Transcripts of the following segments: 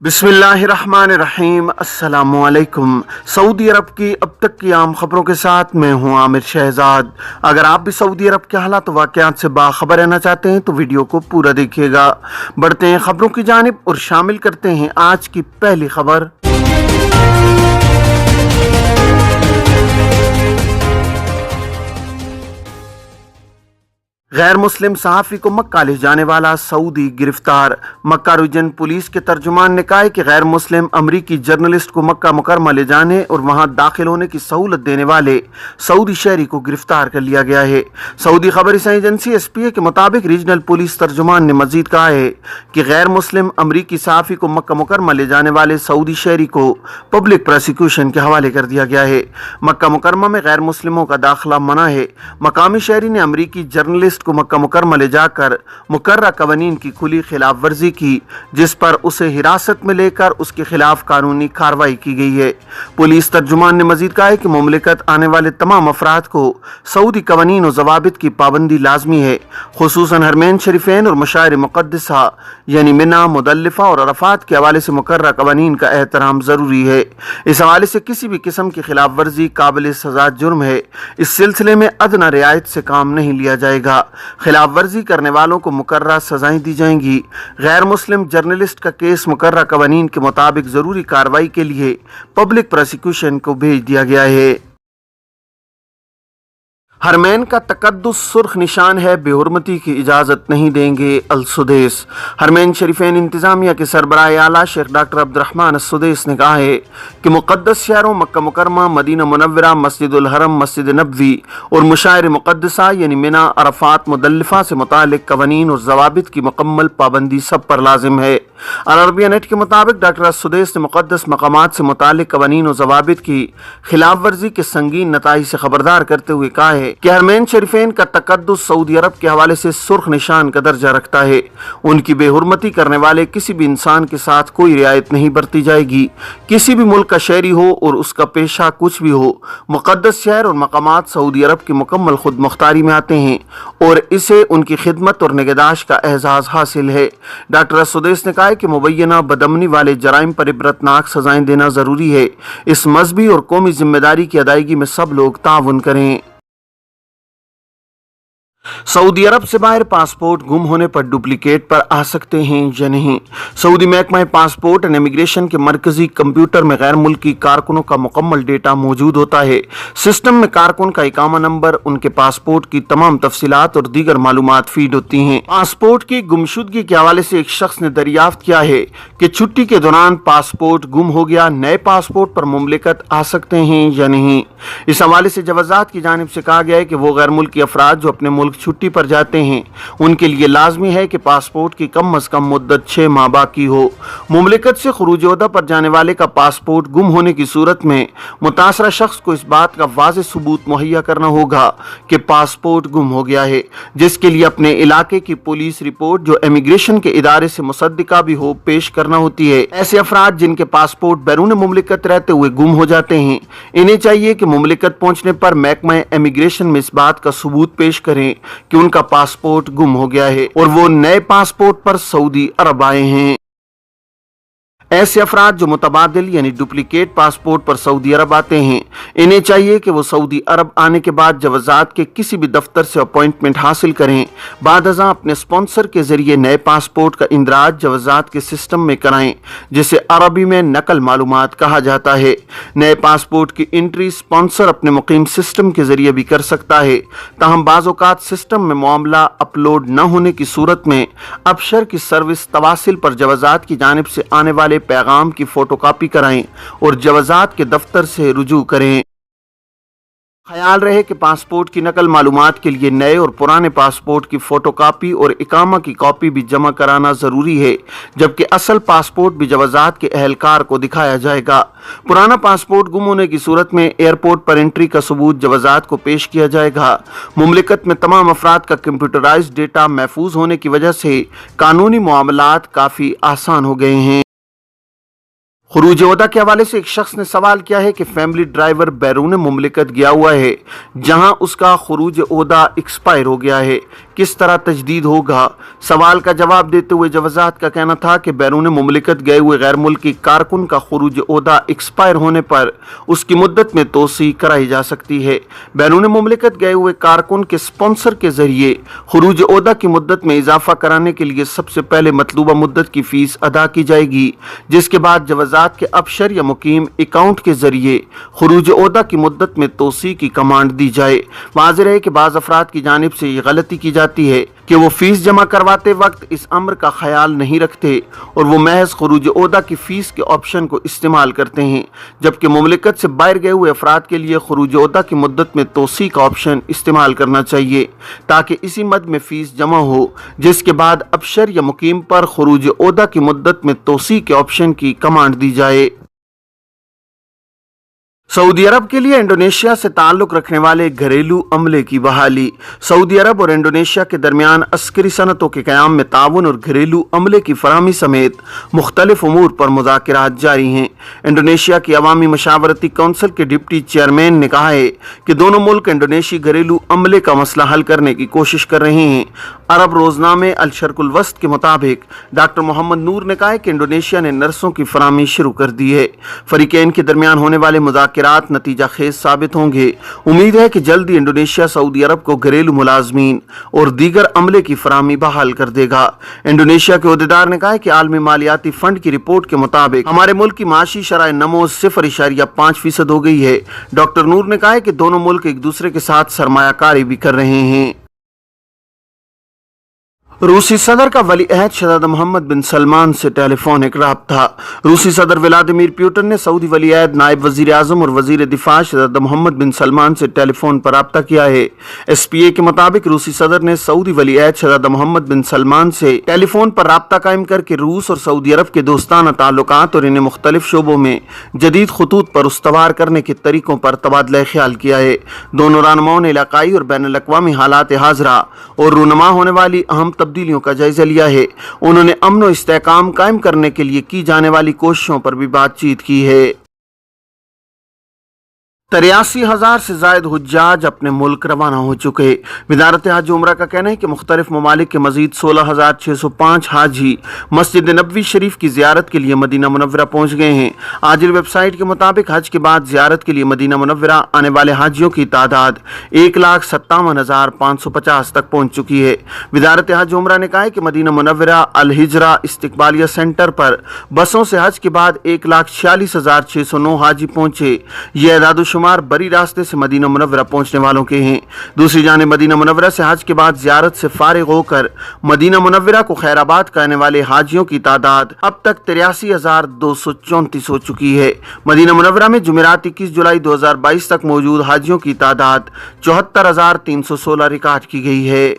बिस्मिल्लाहिर्रहमानिर्रहीम। अस्सलामुअलैकुम। सऊदी अरब की अब तक की आम खबरों के साथ मैं हूं आमिर शहजाद। अगर आप भी सऊदी अरब के हालात वाक़यात से बाखबर रहना चाहते हैं तो वीडियो को पूरा देखिएगा। बढ़ते हैं खबरों की जानिब और शामिल करते हैं आज की पहली खबर। गैर मुस्लिम सहाफ़ी को मक्का ले जाने वाला सऊदी गिरफ्तार। मक्का रीजन पुलिस के तर्जुमान ने कहा है कि गैर मुस्लिम अमरीकी जर्नलिस्ट को मक्का मुकरमा ले जाने और वहां दाखिल होने की सहूलत देने वाले सऊदी शहरी को गिरफ्तार कर लिया गया है। सऊदी खबर एजेंसी SPA के मुताबिक रीजनल पुलिस तर्जुमान ने मजीद कहा है कि गैर मुस्लिम अमरीकी सहाफ़ी को मक्का मुकरमा ले जाने वाले सऊदी शहरी को पब्लिक प्रोसिक्यूशन के हवाले कर दिया गया है। मक्का मुकरमा में गैर मुस्लिमों का दाखिला मना है। मकामी शहरी ने अमरीकी जर्नलिस्ट को मक्का मुकरमा ले जाकर मुकर्रा कवानीन की खुली खिलाफ वर्जी की, जिस पर उसे हिरासत में लेकर उसके खिलाफ कानूनी कार्रवाई की गई है। पुलिस तर्जुमान ने मजीद कहा है कि मुमलिकत आने वाले तमाम अफराद को सऊदी कवानीन और ज़वाबित की पाबंदी लाजमी है, खुसूसन हरमैन शरीफैन और मशाइर मुक़द्दसा यानी मिना, मुदल्लिफा और अरफात के हवाले से मुकर्रा कवानीन का एहतराम ज़रूरी है। इस हवाले से किसी भी किस्म की खिलाफ वर्जी काबिल सज़ा जुर्म है। इस सिलसिले में अदना रियायत से काम नहीं लिया जाएगा। खिलाफ वर्जी करने वालों को मुकर्रा सजाएं दी जाएंगी। गैर मुस्लिम जर्नलिस्ट का केस मुकर्रा कवानीन के मुताबिक जरूरी कार्रवाई के लिए पब्लिक प्रोसिक्यूशन को भेज दिया गया है। हरमैन का तकद्दुस सुर्ख निशान है, बेहुरमती की इजाज़त नहीं देंगे अल-सुदैस। हरमैन शरीफैन इंतज़ामिया के सरबराह आला शेख डॉक्टर अब्दुर्रहमान अल-सुदैस ने कहा है कि मुक़द्दस शहरों मक्का मुकरमा, मदीना मुनव्वरा, मस्जिदुल हरम, मस्जिद नबवी और मशाइर मुक़द्दसा यानी मिना, अरफात, मुदल्लिफा से मुतालिक कवानीन और ज़वाबित की मुकम्मल पाबंदी सब पर लाजिम है। अल अरबिया नेट के मुताबिक डॉक्टर अल-सुदैस ने मुक़द्दस मकामात से मुतालिक कवानीन और ज़वाबित की खिलाफ वर्जी के संगीन नताइज से खबरदार करते हुए कहा है कि हरमैन शरीफैन का तकद्दुस सऊदी अरब के हवाले से सुर्ख निशान का दर्जा रखता है। उनकी बेहुरमती करने वाले किसी भी इंसान के साथ कोई रियायत नहीं बरती जाएगी। किसी भी मुल्क का शहरी हो और उसका पेशा कुछ भी हो, मुक़द्दस शहर और मकामात सऊदी अरब की मुकम्मल खुद मुख्तारी में आते हैं और इसे उनकी खिदमत और निगहदाश्त का एहसास हासिल है। डॉक्टर अल-सुदैस ने कहा है कि मुबैना बदअमनी वाले जराइम पर इबरतनाक सजाएं देना जरूरी है। इस मजहबी और कौमी जिम्मेदारी की अदायगी में सब लोग ताउन करें। सऊदी अरब से बाहर पासपोर्ट गुम होने पर डुप्लीकेट पर आ सकते हैं या नहीं। सऊदी महकमा पासपोर्ट एंड इमिग्रेशन के मरकजी कंप्यूटर में गैर मुल्की कारकुनों का मुकम्मल डेटा मौजूद होता है। सिस्टम में कारकुन का इकामा नंबर, उनके पासपोर्ट की तमाम तफसीलात और दीगर मालूमात फीड होती हैं। पासपोर्ट की गुमशुदगी के हवाले से एक शख्स ने दरियाफ्त किया है कि छुट्टी के दौरान पासपोर्ट गुम हो गया, नए पासपोर्ट पर मुमलिकत आ सकते हैं या नहीं। इस हवाले से जवाजात की जानिब से कहा गया है कि वो गैर मुल्की अफराद जो अपने मुल्क छुट्टी पर जाते हैं उनके लिए लाजमी है कि पासपोर्ट की कम अज कम मुद्दत 6 माह बाकी हो। मुमलिकत से खुरूज ओहदा पर जाने वाले का पासपोर्ट गुम होने की सूरत में मुतासरा शख्स को इस बात का वाज़ेह सबूत मुहैया करना होगा कि पासपोर्ट गुम हो गया है, जिसके लिए अपने इलाके की पुलिस रिपोर्ट जो इमिग्रेशन के इदारे से मुसद्दिका भी हो पेश करना होती है। ऐसे अफराद जिनके पासपोर्ट बैरून मुमलिकत रहते हुए गुम हो जाते हैं, इन्हें चाहिए कि मुमलिकत पहुंचने पर महकमा इमिग्रेशन में इस बात का सबूत पेश करें कि उनका पासपोर्ट गुम हो गया है और वो नए पासपोर्ट पर सऊदी अरब आए हैं। ऐसे अफराद जो मुतबादिल यानी डुप्लीकेट पासपोर्ट पर सऊदी अरब आते हैं, इन्हें चाहिए कि वो सऊदी अरब आने के बाद जवाजात के किसी भी दफ्तर से अपॉइंटमेंट हासिल करें। बाद अज़ां अपने स्पॉन्सर के जरिए नए पासपोर्ट का इंदराज जवाजात के सिस्टम में कराएं, जिसे अरबी में नकल मालूमात कहा जाता है। नए पासपोर्ट की एंट्री स्पॉन्सर अपने मुकीम सिस्टम के जरिए भी कर सकता है। ताहम बाज़ औक़ात सिस्टम में मामला अपलोड न होने की सूरत में अबशर की सर्विस तवासिल पर जवाजात की जानिब से आने वाले पैगाम की फोटोकॉपी कराएं और जवाजात के दफ्तर से रुजू करें। ख्याल रहे कि पासपोर्ट की नकल मालूमात के लिए नए और पुराने पासपोर्ट की फोटोकॉपी और इकामा की कॉपी भी जमा कराना जरूरी है, जबकि असल पासपोर्ट भी जवाजात के अहलकार को दिखाया जाएगा। पुराना पासपोर्ट गुम होने की सूरत में एयरपोर्ट पर एंट्री का सबूत जवाजात को पेश किया जाएगा। मुमलिकत में तमाम अफराद का कंप्यूटराइज्ड डेटा महफूज होने की वजह से कानूनी मामलात काफी आसान हो गए हैं। खरूज ओहदा के हवाले से एक शख्स ने सवाल किया है कि फैमिली ड्राइवर बैरून मुमलिकत गया हुआ है जहां उसका खरूज ओहदा एक्सपायर हो गया है, किस तरह तजदीद होगा। सवाल का जवाब देते हुए जवाजात का कहना था कि बैरून मुमलिकत गए हुए गैर मुल्की कारकुन का खरूज ओहदा एक्सपायर होने पर उसकी मुद्दत में तोसी कराई जा सकती है। बैरून मुमलिकत गए हुए कारकुन के स्पॉन्सर के जरिए खरूज ओहदा की मुद्दत में इजाफा कराने के लिए सबसे पहले मतलूबा मुद्दत की फीस अदा की जाएगी, जिसके बाद जवाजात के अबशर या मुकीम अकाउंट के जरिए खरूज ओहदा की मुद्दत में तोसी की कमांड दी जाए। वाज़ेह है कि बाज़ अफराद की जानिब से ये गलती की जाती है कि वो फीस जमा करवाते वक्त इस अम्र का ख्याल नहीं रखते और वो महज खरूज ओहदा की फीस के ऑप्शन को इस्तेमाल करते हैं, जबकि मुमलिकत से बाहर गए हुए अफराद के लिए खरूज ओहदा की मुद्दत में तोसी का ऑप्शन इस्तेमाल करना चाहिए ताकि इसी मद में फीस जमा हो, जिसके बाद अबशर या मुकीम पर खरूज ओहदा की मुद्दत में तोसी के ऑप्शन की कमांड दी जाए। सऊदी अरब के लिए इंडोनेशिया से ताल्लुक रखने वाले घरेलू अमले की बहाली। सऊदी अरब और इंडोनेशिया के दरमियान अस्करी सनतों के क़याम में ताउन और घरेलू अमले की फराहमी समेत मुख्तलिफ उमूर पर मुज़ाकरात जारी हैं। इंडोनेशिया की अवामी मशावरती कौंसिल के डिप्टी चेयरमैन ने कहा है कि दोनों मुल्क इंडोनेशी घरेलू अमले का मसला हल करने की कोशिश कर रहे हैं। अरब रोजनामे अल शर्कुल वस्त के मुताबिक डॉक्टर मोहम्मद नूर ने कहा है कि इंडोनेशिया ने नर्सों की फराहमी शुरू कर दी है। फरीकैन के दरमियान होने वाले मुज़ाकरात नतीजा खेज साबित होंगे। उम्मीद है कि जल्दी इंडोनेशिया सऊदी अरब को घरेलू मुलाजमीन और दीगर अमले की फराहमी बहाल कर देगा। इंडोनेशिया के ओहदेदार ने कहा है कि आलमी मालियाती फंड की रिपोर्ट के मुताबिक हमारे मुल्क की माशी शरह नमो 0.5% हो गई है। डॉक्टर नूर ने कहा है कि दोनों मुल्क एक दूसरे के साथ सरमायाकारी भी कर रहे हैं। रूसी सदर का वली अहद शहजाद मोहम्मद बिन सलमान से टेलीफोनिक राब्ता। रूसी सदर व्लादिमीर पुतिन ने सऊदी वली अहद नायब वजीर आजम और वजीर दिफा शहजाद मोहम्मद बिन सलमान से टेलीफोन पर राब्ता किया है। SPA के मुताबिक रूसी सदर ने सऊदी वली अहद शहजाद मोहम्मद बिन सलमान से टेलीफोन पर राब्ता कायम करके रूस और सऊदी अरब के दोस्ताना ताल्लुकात और इन्हें मुख्तलिफ शोबों में जदीद खतूत पर उस्तवार करने के तरीकों पर तबादला ख्याल किया है। दोनों रहनुमाओं ने इलाकाई और बैन अल-अक़वामी हालात हाज़रा और रूनमा होने वाली अहम तब्दीलियों का जायजा लिया है। उन्होंने अमन और इस्तेहकाम कायम करने के लिए की जाने वाली कोशिशों पर भी बातचीत की है। 83,000 से जायद हुज्जाज अपने मुल्क रवाना हो चुके। वज़ारत हज उम्रा का कहना है कि मुख्तलिफ ममालिक के मजीद 16,605 हाजी मस्जिद नबवी शरीफ की ज़ियारत के लिए मदीना मुनव्वरा पहुँच गए हैं। आजिल वेबसाइट के मुताबिक हज के बाद ज़ियारत के लिए मदीना मुनव्वरा आने वाले हाजियों की तादाद 1,57,550 तक पहुँच चुकी है। वज़ारत हज उम्रा ने कहा है कि मदीना मुनव्वरा अल हिजरा इस्तिकबालिया सेंटर पर बसों से हज के बाद 1,46,609 हाजी पहुँचे। ये अदाद शुमार बड़ी रास्ते से मदीना मुनव्वरा पहुंचने वालों के हैं। दूसरी जानिब मदीना मुनव्वरा से हज के बाद ज़ियारत से फारिग होकर मदीना मुनव्वरा को खैराबाद करने वाले हाजियों की तादाद अब तक 83,234 हो चुकी है। मदीना मुनव्वरा में जुमेरात 21 जुलाई 2022 तक मौजूद हाजियों की तादाद 74,316 रिकॉर्ड की गई है।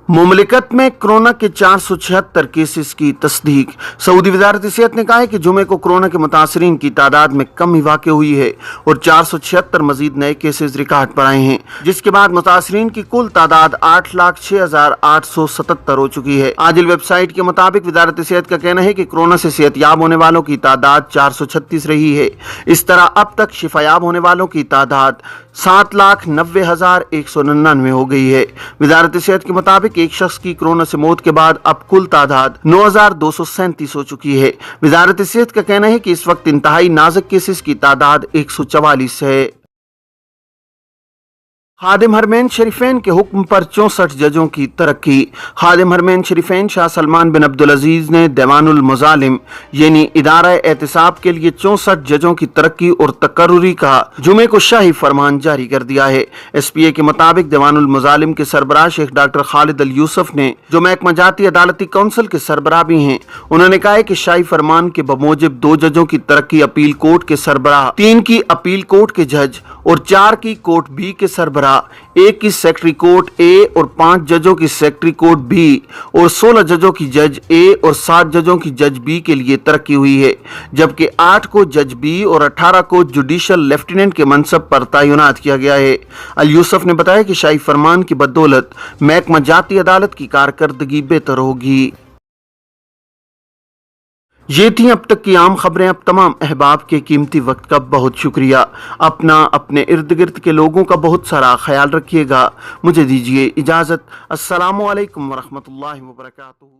मुमलिकत में कोरोना के 476 केसेस की तस्दीक। सऊदी वजारत सेहत ने कहा है कि जुमे को कोरोना के मुतासरीन की तादाद में कमी वाक़ हुई है और 476 मजीद नए केसेस रिकॉर्ड पर आए हैं, जिसके बाद मुतासरीन की कुल तादाद 8,06,877 हो चुकी है। आजिल वेबसाइट के मुताबिक वजारत सेहत का कहना है कि कोरोना से सेहतयाब होने वालों की तादाद 436 रही है। इस तरह अब तक शिफायाब होने वालों की तादाद 7,90,199 हो गई है। वजारत सेहत के मुताबिक एक शख्स की कोरोना से मौत के बाद अब कुल तादाद 9,237 हो चुकी है। वजारत सेहत का कहना है कि इस वक्त इंतहाई नाजुक केसेस की तादाद 144 है। खादिम हरमैन शरीफैन के हुक्म पर 64 जजों की तरक्की। खादिम हरमैन शरीफैन शाह सलमान बिन अब्दुल अजीज ने दीवानुल मुजालिम यानी इदारा एहतिसाब के लिए 64 जजों की तरक्की और तकर्रुरी का जुमे को शाही फरमान जारी कर दिया है। SPA के मुताबिक दीवानुल मुजालिम के सरबराह शेख डॉक्टर खालिद अल यूसुफ ने, जो महकमा जाती अदालती काउंसिल के सरबराह भी हैं, उन्होंने कहा है कि शाही फरमान के बमूजिब 2 जजों की तरक्की अपील कोर्ट के सरबराह, 3 की अपील कोर्ट के जज और 4 की कोर्ट B के सरबराह, 1 की सेक्रेटरी कोर्ट A और 5 जजों की सेक्रेटरी कोर्ट B और 16 जजों की जज A और 7 जजों की जज B के लिए तरक्की हुई है, जबकि 8 को जज B और 18 को जुडिशल लेफ्टिनेंट के मनसब पर तैनात किया गया है। अल यूसुफ ने बताया कि शाही फरमान की बदौलत महकमा जाती अदालत की कारकर्दगी बेहतर होगी। یہ تھیں اب تک کی عام خبریں۔ اب تمام احباب کے قیمتی وقت کا بہت شکریہ۔ اپنا اپنے ارد گرد کے لوگوں کا بہت سارا خیال رکھیے گا۔ مجھے دیجیے اجازت۔ السلام علیکم ورحمۃ اللہ وبرکاتہ۔